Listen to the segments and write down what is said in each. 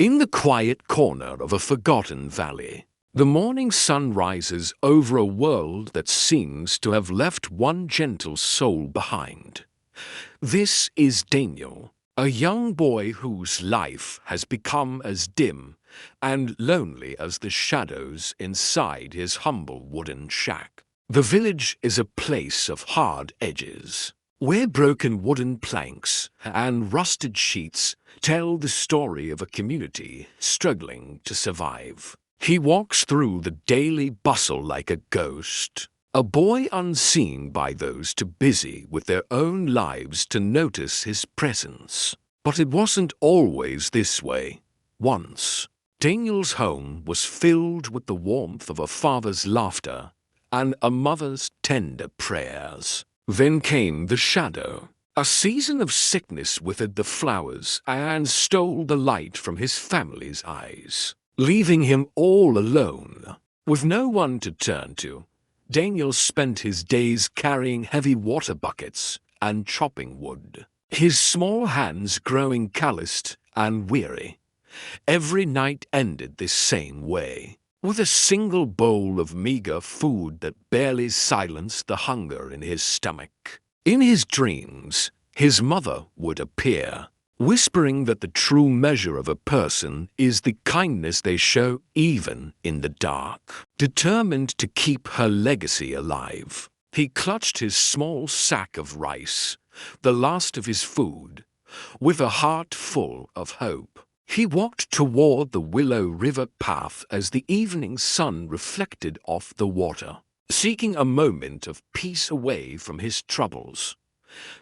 In the quiet corner of a forgotten valley, the morning sun rises over a world that seems to have left one gentle soul behind. This is Daniel, a young boy whose life has become as dim and lonely as the shadows inside his humble wooden shack. The village is a place of hard edges, where broken wooden planks and rusted sheets tell the story of a community struggling to survive. He walks through the daily bustle like a ghost, a boy unseen by those too busy with their own lives to notice his presence. But it wasn't always this way. Once, Daniel's home was filled with the warmth of a father's laughter and a mother's tender prayers. Then came the shadow. A season of sickness withered the flowers and stole the light from his family's eyes, leaving him all alone. With no one to turn to, Daniel spent his days carrying heavy water buckets and chopping wood, his small hands growing calloused and weary. Every night ended this same way, with a single bowl of meager food that barely silenced the hunger in his stomach. In his dreams, his mother would appear, whispering that the true measure of a person is the kindness they show even in the dark. Determined to keep her legacy alive, he clutched his small sack of rice, the last of his food, with a heart full of hope. He walked toward the Willow River path as the evening sun reflected off the water, seeking a moment of peace away from his troubles.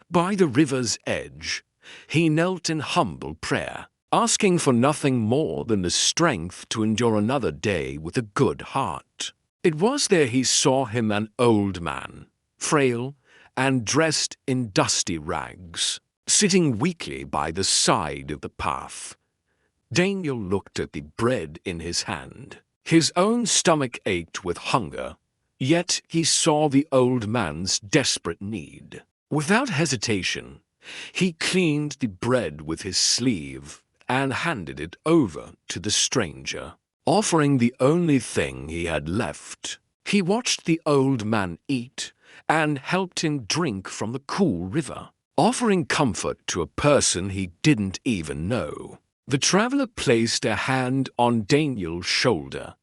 By the river's edge, he knelt in humble prayer, asking for nothing more than the strength to endure another day with a good heart. It was there he saw him, an old man, frail and dressed in dusty rags, sitting weakly by the side of the path. Daniel looked at the bread in his hand. His own stomach ached with hunger, yet he saw the old man's desperate need. Without hesitation, he cleaned the bread with his sleeve and handed it over to the stranger, offering the only thing he had left. He watched the old man eat and helped him drink from the cool river, offering comfort to a person he didn't even know. The traveler placed a hand on Daniel's shoulder,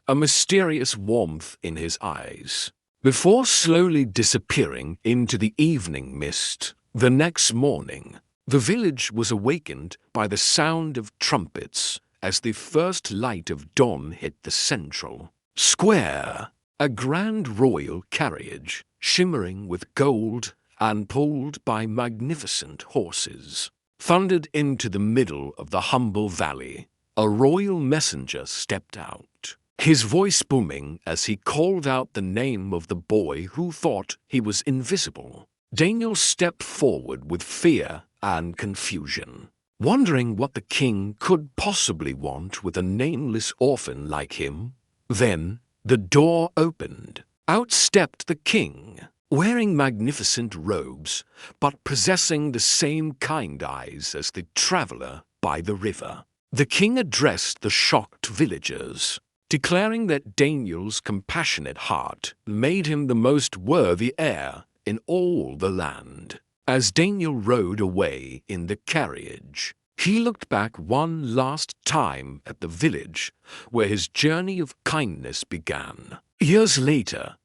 a mysterious warmth in his eyes, before slowly disappearing into the evening mist. The next morning, the village was awakened by the sound of trumpets as the first light of dawn hit the central square. A grand royal carriage, shimmering with gold and pulled by magnificent horses, thundered into the middle of the humble valley. A royal messenger stepped out, his voice booming as he called out the name of the boy who thought he was invisible. Daniel stepped forward with fear and confusion, wondering what the king could possibly want with a nameless orphan like him. Then the door opened. Out stepped the king, wearing magnificent robes, but possessing the same kind eyes as the traveler by the river. The king addressed the shocked villagers, declaring that Daniel's compassionate heart made him the most worthy heir in all the land. As Daniel rode away in the carriage, he looked back one last time at the village where his journey of kindness began. Years later,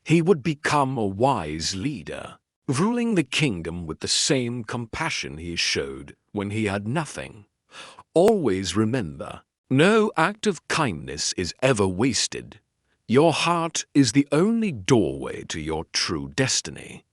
he would become a wise leader, ruling the kingdom with the same compassion he showed when he had nothing. Always remember, no act of kindness is ever wasted. Your heart is the only doorway to your true destiny.